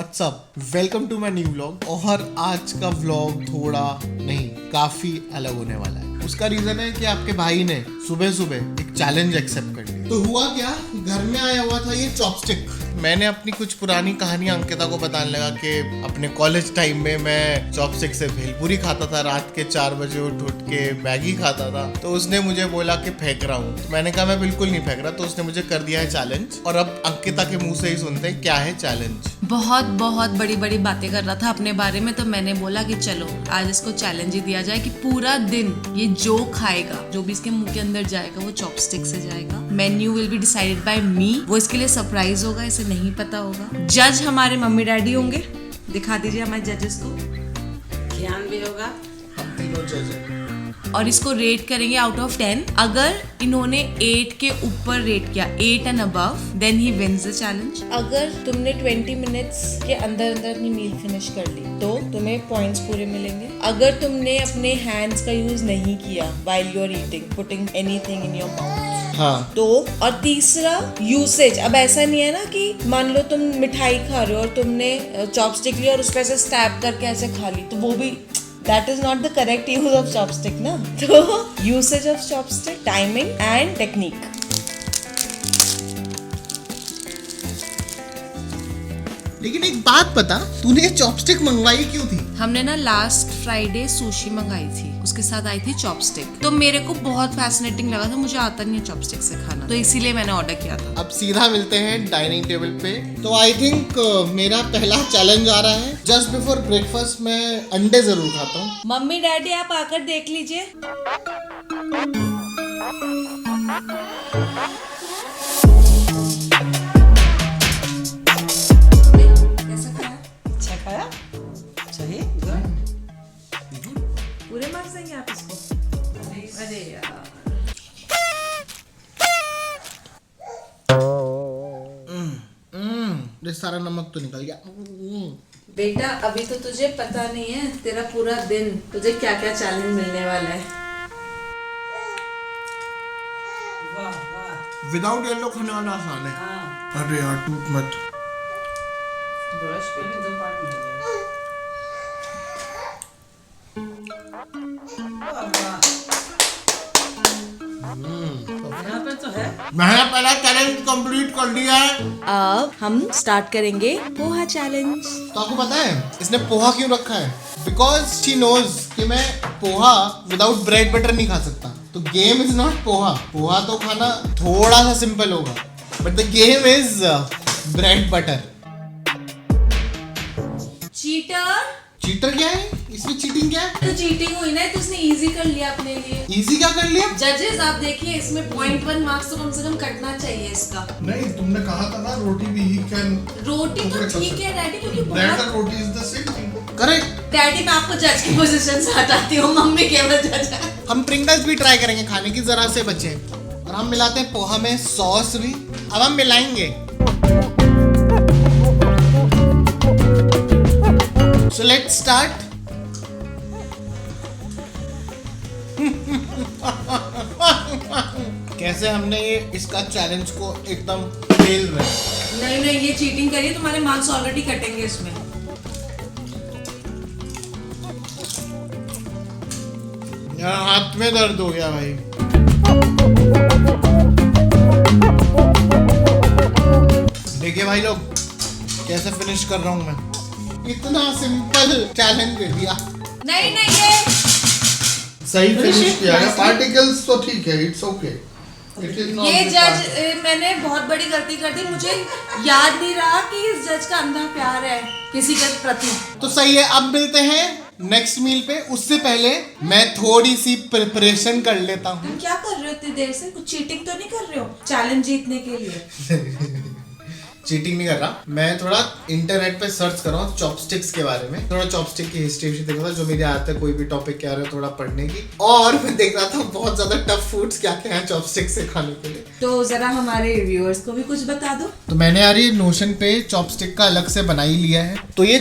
WhatsApp, welcome to my new vlog. और आज का व्लॉग थोड़ा नहीं काफी अलग होने वाला है। उसका रीजन है कि आपके भाई ने सुबह सुबह एक चैलेंज एक्सेप्ट कर लिया। तो हुआ क्या, घर में आया हुआ था ये चॉपस्टिक। मैंने अपनी कुछ पुरानी कहानियां अंकिता को बताने लगा कि अपने कॉलेज टाइम में मैं चॉपस्टिक से भेलपुरी खाता था, रात के 4 बजे उठ के मैगी खाता था। तो उसने मुझे बोला कि फेंक रहा हूँ। तो मैंने कहा मैं बिल्कुल नहीं फेंक रहा। तो उसने मुझे कर दिया है चैलेंज। और अब अंकिता के मुंह से ही सुनते हैं क्या है चैलेंज। बहुत बड़ी बड़ी बातें कर रहा था अपने बारे में, तो मैंने बोला कि चलो आज इसको चैलेंज ही दिया जाए कि पूरा दिन ये जो खाएगा, जो भी इसके मुंह के अंदर जाएगा वो चॉपस्टिक से जाएगा। Menu will be decided by me. वो इसके लिए सरप्राइज होगा, इसे नहीं पता होगा। जज हमारे मम्मी डैडी होंगे। दिखा दीजिए हमारे जजेस को। ज्ञान भी होगा। हम तीनों जज हैं। और इसको रेट करेंगे आउट ऑफ 10। अगर इन्होंने 8 के ऊपर रेट किया, 8 and above, then he wins the challenge. अगर तुमने 20 मिनट्स के अंदर अंदर अपनी मील फिनिश कर ली तो तुम्हें पॉइंट्स पूरे मिलेंगे। अगर तुमने अपने हैंड्स का यूज नहीं किया while you are eating, putting anything in your mouth, हाँ। तो और तीसरा यूसेज। अब ऐसा नहीं है ना कि मान लो तुम मिठाई खा रहे हो और तुमने चॉपस्टिक लिया और उस पे ऐसे स्टैब करके ऐसे खा ली, तो वो भी that is not the correct use of chopstick ना। तो usage of chopstick, timing and technique। लेकिन एक बात बता, तूने ये चॉपस्टिक मंगवाई क्यों थी? हमने ना लास्ट फ्राइडे सुशी मंगाई थी, उसके साथ आई थी चॉपस्टिक। तो मेरे को बहुत फैसिनेटिंग लगा था, मुझे आता नहीं है चॉपस्टिक से खाना, तो इसीलिए मैंने ऑर्डर किया था। अब सीधा मिलते हैं डाइनिंग टेबल पे। तो आई थिंक मेरा पहला चैलेंज आ रहा है। जस्ट बिफोर ब्रेकफास्ट मैं अंडे जरूर खाता हूँ। मम्मी डैडी आप आकर देख लीजिए। अच्छा खाया? सही, गुड। पूरे मार्क्स देंगे आप इसको? अरे यार, ये सारा नमक तो निकल गया। बेटा अभी तो तुझे पता नहीं है तेरा पूरा दिन तुझे क्या क्या चैलेंज मिलने वाला है। वाह वाह। विदाउट येलो खाने वाला आसान है। हाँ। अरे यार टूट मत। ब्रश पे 2 पार्ट में वाह वाह। यहाँ पे तो है। मैंने पहला चैलेंज कंप्लीट कर लिया है। अब हम स्टार्ट करेंगे पोहा चैलेंज। तो आपको पता है इसने पोहा क्यों रखा है? बिकॉज शी नोज कि मैं पोहा विदाउट ब्रेड बटर नहीं खा सकता। तो game is not poha. Poha तो खाना थोड़ा सा सिंपल होगा, but the game is bread butter. Cheater. Cheater क्या है? इसमें चीटिंग क्या है? तो चीटिंग हुई ना, तो उसने इजी कर लिया अपने लिए। इजी क्या कर लिया? जजेस आप देखिए, इसमें 0.1 मार्क्स तो कम से कम कटना चाहिए इसका। नहीं, तुमने कहा था ना रोटी भी ही कैन। रोटी तो ठीक है डैडी, क्योंकि ब्रेड बहुत और roti is the same thing. Correct. Daddy मैं आपको जज की पोजीशन से हटाती हूँ, मम्मी केवल जज है। हम प्रिंगल्स भी ट्राई करेंगे खाने की, जरा से बचे। और हम मिलाते हैं पोहा में सॉस भी। अब हम मिलाएंगे। So let's start. कैसे हमने ये इसका चैलेंज को एकदम फेल रहे। नहीं ये चीटिंग करिए, तुम्हारे मार्क्स ऑलरेडी कटेंगे इसमें। यार हाथ में दर्द हो गया भाई। देखिए भाई लोग कैसे फिनिश कर रहा हूं मैं। इतना सिंपल चैलेंज दे दिया। नहीं ये सही फिनिश किया है। पार्टिकल्स तो ठीक है, it's okay. It is not. ये जज मैंने बहुत बड़ी गलती कर दी। मुझे याद नहीं रहा कि इस जज का अंधा प्यार है किसी के प्रति। तो सही है, अब मिलते हैं नेक्स्ट मील पे। उससे पहले मैं थोड़ी सी प्रिपरेशन कर लेता हूँ। तुम क्या कर रहे हो इतनी देर से? कुछ चीटिंग तो नहीं कर रहे हो चैलेंज जीतने के लिए? चीटिंग नहीं कर रहा, मैं थोड़ा इंटरनेट पे सर्च कर रहा हूँ चॉपस्टिक्स के बारे में। थोड़ा चॉपस्टिक की हिस्ट्री देख रहा था, जो मेरी आदत है कोई भी टॉपिक क्या रहा है थोड़ा पढ़ने की। और मैं देख रहा था बहुत ज्यादा टफ फूड्स क्या क्या है चॉपस्टिक से खाने के लिए। तो जरा हमारे व्यूअर्स को भी कुछ बता दो। तो मैंने यार ये नोशन पे चॉपस्टिक का अलग से बना ही लिया है। तो ये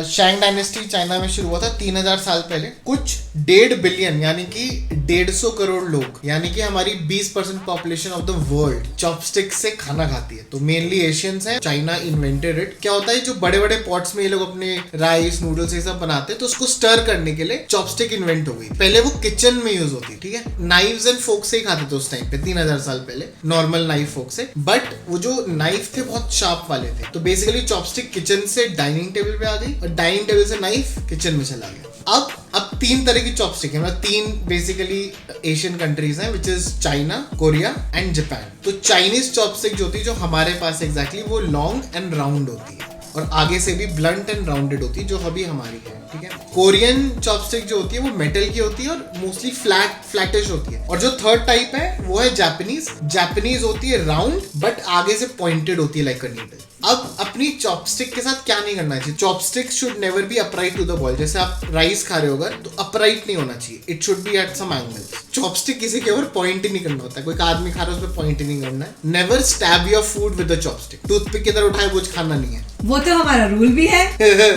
शैंग डायनेस्टी चाइना में शुरू हुआ था 3000 साल पहले। कुछ 1.5 बिलियन यानी कि 150 करोड़ लोग, यानी कि हमारी 20% population of the world chopstick से खाना खाती है। तो मेनली एशियंस इंग्रेडिएंट्स हैं, चाइना इन्वेंटेड इट। क्या होता है, जो बड़े बड़े पॉट्स में ये लोग अपने राइस नूडल्स ये सब बनाते हैं, तो उसको स्टर करने के लिए चॉपस्टिक इन्वेंट हो गई। पहले वो किचन में यूज होती, ठीक है, नाइव्स एंड फोक से ही खाते थे उस टाइम पे 3000 साल पहले, नॉर्मल नाइफ फोक से। बट वो जो नाइफ थे बहुत शार्प वाले थे, तो बेसिकली चॉपस्टिक किचन से डाइनिंग टेबल पे आ गई और डाइनिंग टेबल से नाइफ किचन में चला गया। अब 3 तरह की चॉपस्टिक है, मतलब 3 बेसिकली एशियन कंट्रीज हैं, which is China, Korea and Japan. तो चाइनीज चॉपस्टिक जो होती है, जो हमारे पास एग्जैक्टली वो लॉन्ग एंड राउंड होती है और आगे से भी ब्लंट एंड राउंडेड होती है, जो अभी हमारी है, ठीक है। कोरियन चॉपस्टिक जो होती है वो मेटल की होती है और मोस्टली फ्लैटिश होती है। और जो थर्ड टाइप है वो है जापानीज। जापानीज होती है राउंड बट आगे से पॉइंटेड होती है लाइक अ नीडल। अब अपनी चॉपस्टिक के साथ क्या नहीं करना चाहिए, chopstick should never be upright to the bowl. जैसे आप राइस खा रहे हो अगर, तो अपराइट नहीं होना चाहिए, it should be at some angle. Chopstick किसी के ऊपर पॉइंट ही नहीं करना होता है, कोई आदमी खा रहा है उस पर पॉइंट ही नहीं करना है। Never stab your food with the chopstick. Toothpick किधर उठाए वो खाना नहीं है, वो तो हमारा रूल भी है।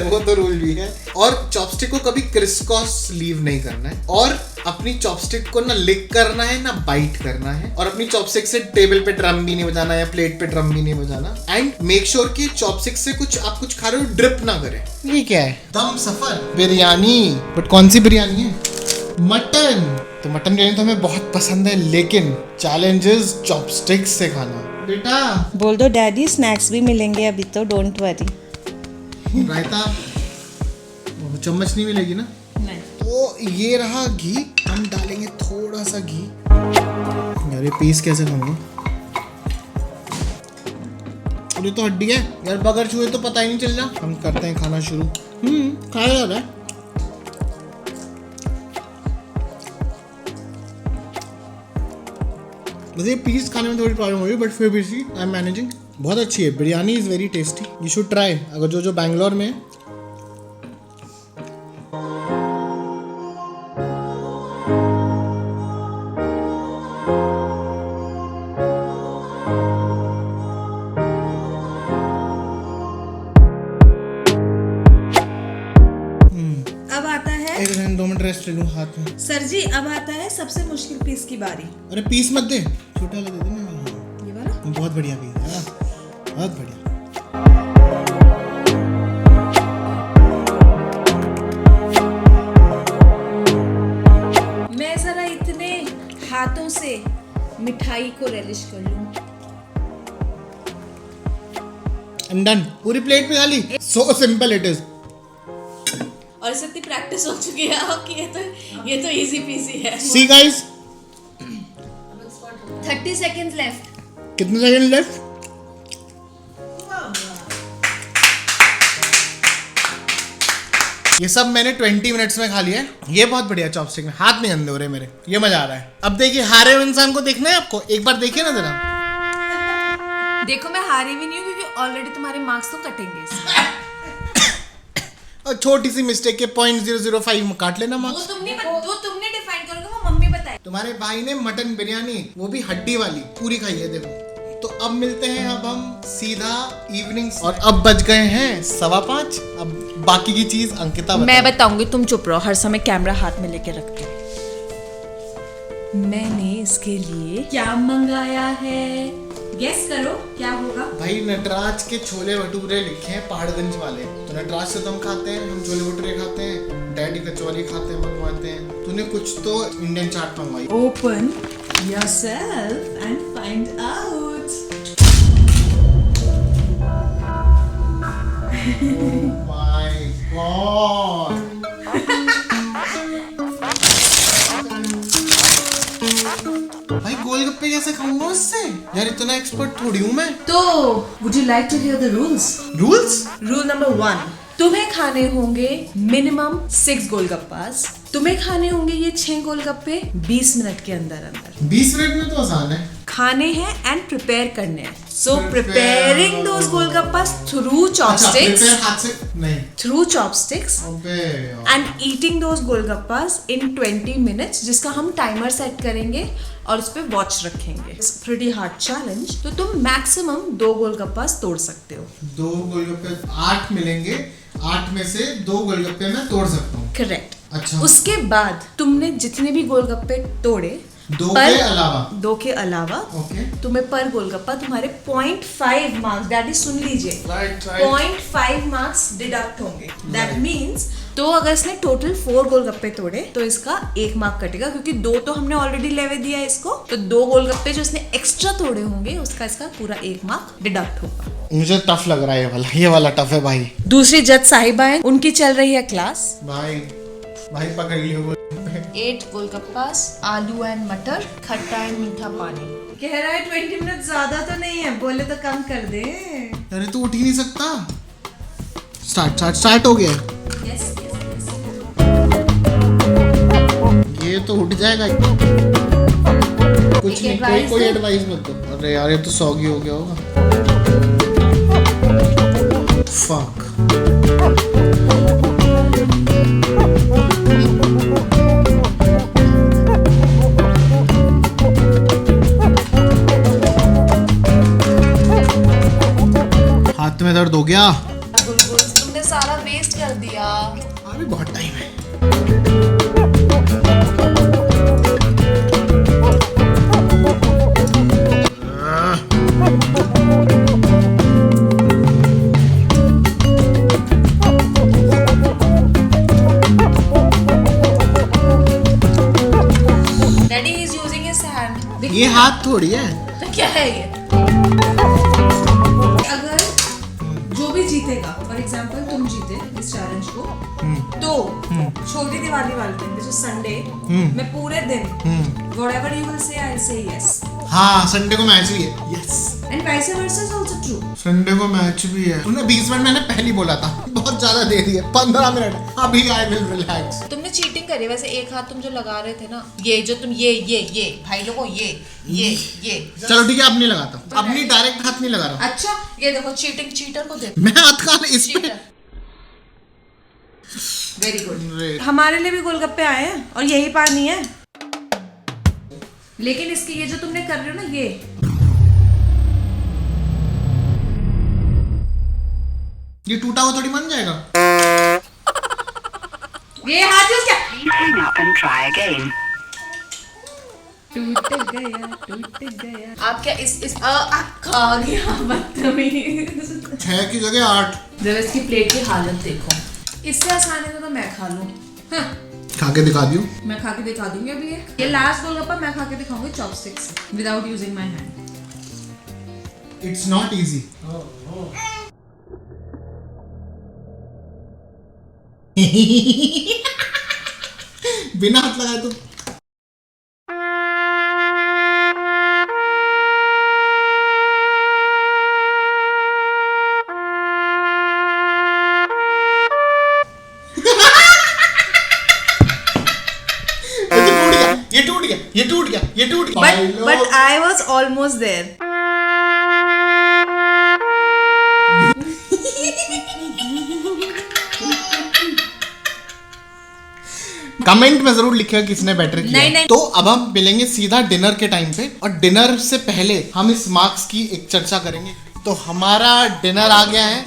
वो तो रूल भी है। और चॉपस्टिक को कभी क्रिसक्रॉस लीव नहीं करना है और अपनी चॉपस्टिक को ना लिक करना है ना बाइट करना है। और अपनी चॉपस्टिक से टेबल पे ड्रम भी नहीं बजाना या प्लेट पे ड्रम भी नहीं बजाना। एंड मेक श्योर कि चॉपस्टिक से आप कुछ खा रहे हो ड्रिप ना करे। ये क्या है, दम सफर बिरयानी। बट कौन सी बिरयानी है? मटन। तो मटन बिरयानी तो हमें बहुत पसंद है, लेकिन चैलेंजेस चॉपस्टिक्स से खाना। बेटा बोल दो डैडी स्नैक्स भी मिलेंगे अभी, तो डोंट वरी। रायता चम्मच नहीं मिलेगी ना? नहीं। तो ये रहा घी, हम डालेंगे थोड़ा सा घी। यार ये पीस कैसे खाऊंगा, ये तो हड्डी है यार, बगैर छुए तो पता ही नहीं चल रहा। हम करते हैं खाना शुरू। खाया जा रहा है। मुझे पीस खाने में थोड़ी प्रॉब्लम हो रही है, बट फिर भी आई एम मैनेजिंग। बहुत अच्छी है biryani, is very tasty, you should try. अगर जो बैंगलोर में है। अब आता है, 2 मिनट रेस्ट ले लूं हाथ में। सर जी अब आता है सबसे मुश्किल पीस की बारी। अरे पीस मत दे, छोटा वाला दे दे ना। ये वाला बहुत बढ़िया पीस है, बहुत बढ़िया। मैं जरा इतने हाथों से मिठाई को रेलिश कर लूं। I'm done. पूरी प्लेट पे खाली। So simple it is. और इस इतनी प्रैक्टिस हो चुकी है आपकी, ये तो इजी पीसी है। See guys, 30 seconds left. कितने सेकंड लेफ्ट? ये सब मैंने 20 मिनट्स में खा लिया है। ये बहुत बढ़िया चॉपस्टिक में, हाथ नहीं गंदे हो रहे मेरे, ये मजा आ रहा है। अब देखिए, हारे हुए इंसान को देखना है आपको, एक बार देखिए ना जरा। देखो मैं हारी भी नहीं हूँ क्योंकि ऑलरेडी तुम्हारे मार्क्स तो कटेंगे इसमें। और छोटी सी मिस्टेक के 0.005 काट लेना मार्क्स। वो तुमने डिफाइन करोगे, वो मम्मी बताए। तुम्हारे भाई ने मटन बिरयानी, वो भी हड्डी वाली, पूरी खाई है देखो। तो अब मिलते हैं, अब हम सीधा इवनिंग। और अब बज गए हैं 5:15। अब बाकी की चीज अंकिता बताए। मैं बताऊंगी, तुम चुप रहो, हर समय कैमरा हाथ में लेके रखते हो। मैंने इसके लिए क्या मंगाया है, गेस करो क्या होगा। भाई नटराज के छोले भटूरे लिखे हैं, पहाड़गंज वाले। तो नटराज से तो हम खाते हैं, हम छोले भटूरे खाते हैं, डैडी कचौरी खाते हैं, मंगवाते हैं। तूने कुछ तो इंडियन चाट मंगवाई। Open yourself and find out. My God, भाई गोलगप्पे कैसे खाऊंगा उससे? यार इतना एक्सपर्ट थोड़ी हूँ मैं। तो would you like to hear the rules? Rule number 1, तुम्हें खाने होंगे मिनिमम 6 गोलगप्पास। तुम्हें खाने होंगे ये 6 गोलगप्पे 20 मिनट के अंदर अंदर। 20 मिनट में तो आसान है। खाने हैं एंड प्रिपेयर करने हैं। So preparing those golgappas through chopsticks, हाथ से नहीं, थ्रू चॉपस्टिक्स अबे and eating those golgappas in 20 minutes, जिसका हम टाइमर सेट करेंगे और उस पर वॉच रखेंगे। It's pretty hard challenge. तो तुम मैक्सिमम 2 गोलगप्पास तोड़ सकते हो। 2 गोलगप्पे 8 मिलेंगे, 8 में से 2 गोलगप्पे मैं तोड़ सकता हूँ। करेक्ट। अच्छा। उसके बाद तुमने जितने भी गोलगप्पे तोड़े दो के अलावा। 2 के अलावा ओके तुम्हें पर गोलगप्पा तुम्हारे 0.5 मार्क्स, डैडी सुन लीजिए, राइट 0.5 मार्क्स डिडक्ट होंगे। दैट मीन्स तो अगर इसने टोटल 4 गोलगप्पे तोड़े तो इसका 1 मार्क कटेगा, क्योंकि 2 तो हमने ऑलरेडी लेवे दिया है इसको, तो 2 गोलगप्पे जो इसने एक्स्ट्रा तोड़े होंगे उसका इसका पूरा 1 मार्क डिडक्ट होगा। मुझे टफ लग रहा है ये वाला टफ है भाई। दूसरी जज साहिबा है, उनकी चल रही है क्लास। भाई पकड़ लियो। 8 गोलगप्पास, आलू एंड मटर, खट्टा एंड मीठा पानी। कह रहा है 20 मिनट ज्यादा तो नहीं है, बोले तो कम कर दे। अरे तू उठ ही नहीं सकता। स्टार्ट हो गया। यस ये तो उठ जाएगा। कुछ नहीं, कोई एडवाइस मत दो। अरे यार ये तो सॉगी हो गया होगा। फक। हाथ में दर्द हो गया। तुमने सारा वेस्ट कर दिया। अभी बहुत टाइम है। Daddy is using his hand. ये हाथ थोड़ी है। तो क्या है ये? अगर जो भी जीतेगा, फॉर एग्जांपल तुम जीते इस चैलेंज को, तो छोटी दिवाली वाले दिन, जैसे संडे, मैं पूरे दिन whatever you will say, I'll say yes. हाँ संडे को मैच भी है। Yes. And vice versa is also true. Sunday को मैच भी है। तूने 20 मिनट मैंने पहले बोला था, बहुत ज्यादा दे दिया। 15 मिनट अभी आई विल रिलैक्स। तुमने चीटिंग करी वैसे। एक हाथ तुम जो लगा रहे थे ना, ये जो तुम ये भाई लोगों ये चलो ठीक है, अब नहीं लगाता। अपनी डायरेक्ट हाथ नहीं लगा रहा। अच्छा ये देखो, चीटिंग चीटर को दे। मैं हाथ का इस पे। Very good. हमारे लिए भी गोलगप्पे आए हैं और यही पानी है, लेकिन इसकी ये जो तुमने कर रहे हो ना, ये टूटा हुआ थोड़ी बन जाएगा। ये हाथ यूज क्या? Hang up and try again. टूट गया। आप क्या इस खा गया बदतमीज। 6 की जगह 8। जब इसकी प्लेट की हालत देखो, इससे आसान है तो मैं खा लूं। हाँ। खा के दिखा दियो। मैं खा के दिखा दूंगी अभी। ये लास्ट गोलगप्पा मैं खा के दिखाऊंगी chopsticks without using my hand. It's not easy. बिना हाथ लगाए तो ये टूट गया। But I was almost there. Comment में जरूर लिखिएगा किसने बेटर किया। नहीं। तो अब हम मिलेंगे सीधा डिनर के टाइम पे, और डिनर से पहले हम इस मार्क्स की एक चर्चा करेंगे। तो हमारा डिनर आ गया है।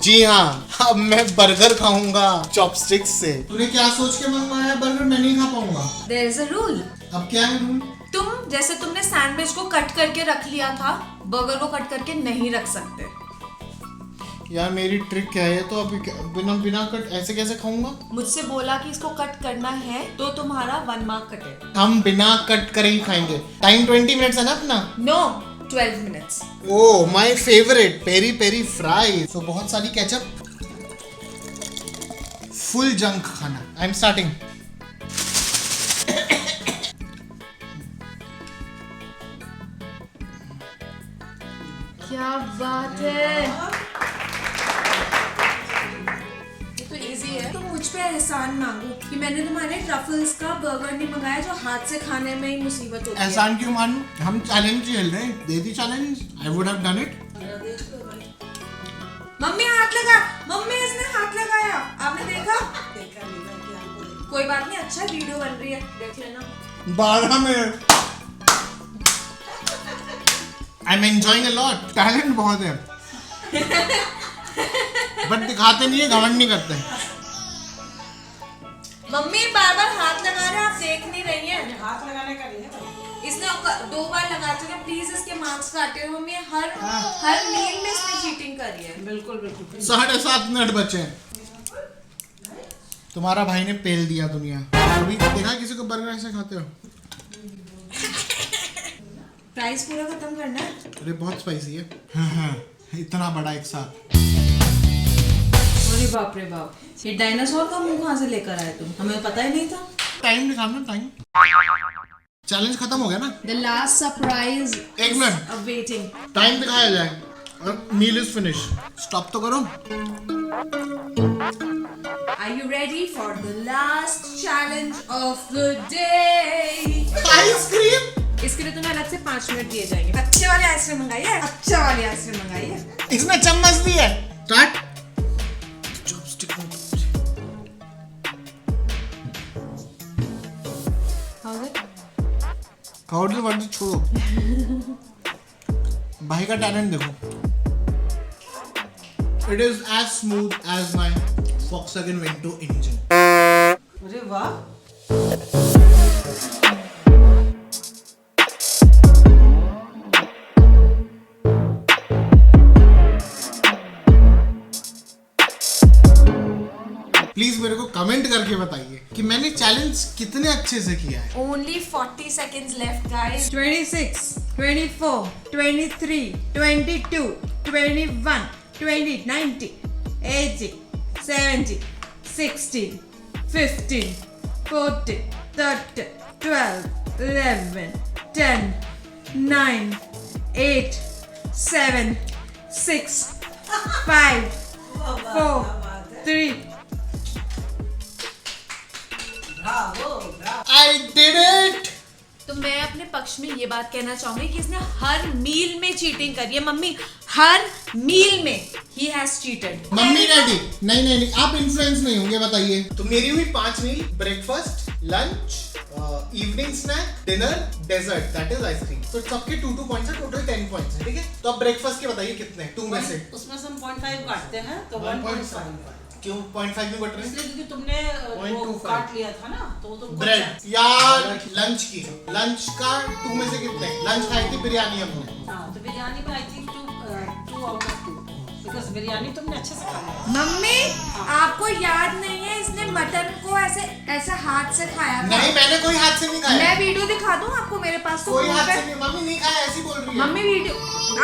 जी हाँ, अब मैं बर्गर खाऊंगा चॉपस्टिक्स से। तूने क्या सोच के मंगवाया बर्गर? मैं नहीं खा पाऊंगा। There is a rule. अब क्या है रूल? तुमने सैंडविच को कट करके रख लिया था, बर्गर को कट करके नहीं रख सकते। यार मेरी ट्रिक क्या है? तो अभी बिना कट ऐसे कैसे खाऊंगा? मुझसे बोला कि इसको कट करना है तो तुम्हारा 1 मार्क कटे। हम बिना कट करे ही खाएंगे। टाइम 20 मिनट्स है ना अपना? No 12 minutes. Oh my favourite peri peri fry. तो बहुत सारी केचप, फुल जंक खाना। I am starting. क्या बात है, ये तो इजी है। तुम मुझ पे एहसान मांगो कि मैंने तुम्हारे ट्रफल्स का बर्गर नहीं मंगाया, जो हाथ से खाने में ही मुसीबत होती है। एहसान क्यों मानूं? हम चैलेंज खेल रहे हैं। दे दी challenge, I would have done it. Mummy हाथ लगा, मम्मी इसने हाथ लगाया, आपने देखा? कोई बात नहीं, अच्छा वीडियो बन रही है, देख लेना। 12 minute. I am enjoying a lot. Talent बहुत है, बट दिखाते नहीं है, घमंड नहीं करते। मम्मी बार बार हाथ लगा रहे हैं, आप देख नहीं रही हैं। हाथ लगाने का नहीं है भाई। इसने 2 बार लगा चुके हैं, प्लीज इसके मार्क्स काटे। मम्मी हर मील में इसने चीटिंग करी है। बिल्कुल बिल्कुल। 7.5 मिनट बचे हैं। तुम्हारा भाई ने पेल दिया दुनिया। अभी देखा किसी को बर्गर ऐसे खाते हो? प्राइस पूरा खत्म करना है। अरे बहुत स्पाइसी है। हाँ, इतना बड़ा एक साथ। अरे बाप रे बाप, ये डायनासोर का मुंह कहाँ से लेकर आए तुम? हमें पता ही नहीं था। टाइम दिखाना, टाइम। चैलेंज खत्म हो गया ना? The last surprise 1 minute awaiting. Time दिखाया जाए और मील इज फिनिश। स्टॉप तो करो। Are you ready for the last challenge of the day? Ice cream. इसके लिए तुम्हें अलग से 5 मिनट दिए जाएंगे। अच्छे वाले आइसक्रीम मंगाइए, अच्छे वाले आइसक्रीम मंगाइए। इसने चम्मच दी है। स्टार्ट। चॉपस्टिक। खाओ वर्दी छोड़ो। भाई का टैलेंट देखो। It is as smooth as my Volkswagen Vento engine. अरे वाह। प्लीज मेरे को कमेंट करके बताइए कि मैंने चैलेंज कितने अच्छे से किया है। Only 40 seconds left, guys. 26, 24, 23, 22, 21, 20, 90, 80, 70, 60, 15, 14, 13, 12, 11, 10, 9, 8, 7, 6, 5, 4, 3. Bravo Bravo. I did it! तो मैं अपने पक्ष में ये बात कहना चाहूंगी कि इसने हर मील में चीटिंग करी है। मम्मी, हर मील में he has cheated. Mummy daddy नहीं नहीं नहीं, आप इन्फ्लुएंस नहीं होंगे, बताइए। तो मेरी हुई 5 meal, breakfast, lunch, evening snack, dinner, dessert, that is ice cream. तो सबके 2 पॉइंट्स है, टोटल 10 पॉइंट्स है, ठीक है। तो अब ब्रेकफास्ट के बताइए कितने 2 में से? उसमें से हम 0.5 काटते हैं तो 1.5। क्यों 0.5 में बट रहे? इसलिए क्योंकि तुमने वो 0.25 काट लिया था ना तो वो तुमको ब्रेड यार। लंच की, लंच का 2 में से कितने? लंच खाई थी बिरयानी हमने। हाँ तो बिरयानी में I think 2 out of 2 because biryani तुमने अच्छे से खा लिया। मम्मी, आपको याद नहीं है इसने मटन को ऐसे हाथ से खाया था? नहीं, मैंने कोई हाथ से नहीं खाया। मैं वीडियो दिखा दूं आपको, मेरे पास तो कोई फोन हाथ पे- से नहीं, मम्मी नहीं खाया, ऐसी बोल रही है। मम्मी वीडियो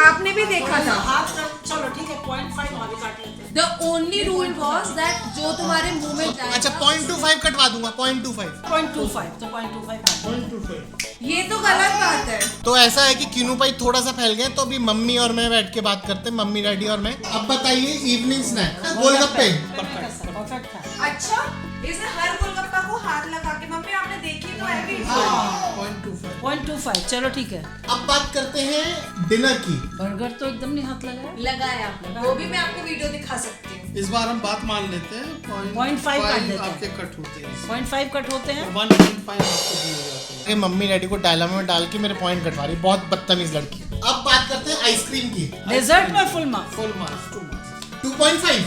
आपने भी देखा था। हाथ का चलो ठीक है 0.5 और भी काट लेते हैं। The only rule was that जो तुम्हारे मुंह में जाएगा। अच्छा 0.25 कटवा दूंगा, 0.25। 0.25 तो 0.25 काट लो। 0.25। ये तो गलत बात है। तो ऐसा है कि किनू भाई थोड़ा सा फैल गए, तो अभी मम्मी और मैं बैठ के बात करते हैं, मम्मी डैडी और मैं। अब बताइए इवनिंग स्नैक गोलगप्पे। परफेक्ट था। अच्छा, इसने हर गोलगप्पा को हाथ लगा के, मम्मी आपने देखी तो है वीडियो। 0.25 चलो ठीक है। अब बात करते हैं डिनर की। बर्गर तो एकदम नहीं हाथ लगाया। लगाया, वो भी मैं आपको वीडियो दिखा सकती हूँ। इस बार हम बात मान लेते हैं 0.5 काट देते हैं। आपके कट होते हैं, 0.5 कट होते हैं। 1.5 आपको दिए जाते हैं। ये मम्मी डैडी को डायलामा में डाल के मेरे पॉइंट कटवा रही, बहुत बदतमीज लड़की। अब बात करते हैं आइसक्रीम की। डेजर्ट में full marks. Full marks 2 marks. 2.5।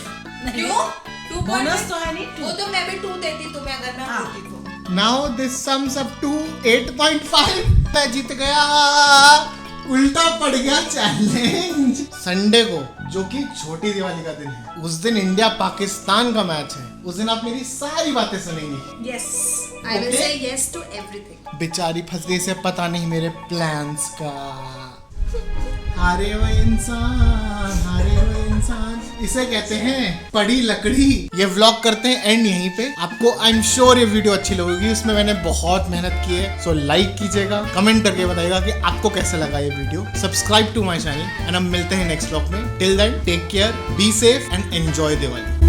क्यों? 2 बोनस तो है नहीं वो 2। तो मैं भी 2 देती तुम्हें अगर मैं हाँ। होती तो। Now this sums up to 8.5। मैं जीत गया, उल्टा पड़ गया चैलेंज। संडे को, जो कि छोटी दिवाली का दिन है, उस दिन इंडिया पाकिस्तान का मैच है, उस दिन आप मेरी सारी बातें सुनेंगे। Yes, I will Okay. say yes to everything. बेचारी फंस गई, से पता नहीं मेरे प्लान्स का। हारे वो इंसान, हारे वो इंसान, इसे कहते हैं पड़ी लकड़ी। ये व्लॉग करते हैं एंड यहीं पे। आपको आई एम श्योर ये वीडियो अच्छी लगेगी, इसमें मैंने बहुत मेहनत की है। सो लाइक कीजिएगा, कमेंट करके बताइएगा कि आपको कैसा लगा ये video. Subscribe to my channel and हम मिलते हैं नेक्स्ट व्लॉग में। Till then take care, be safe and enjoy Diwali.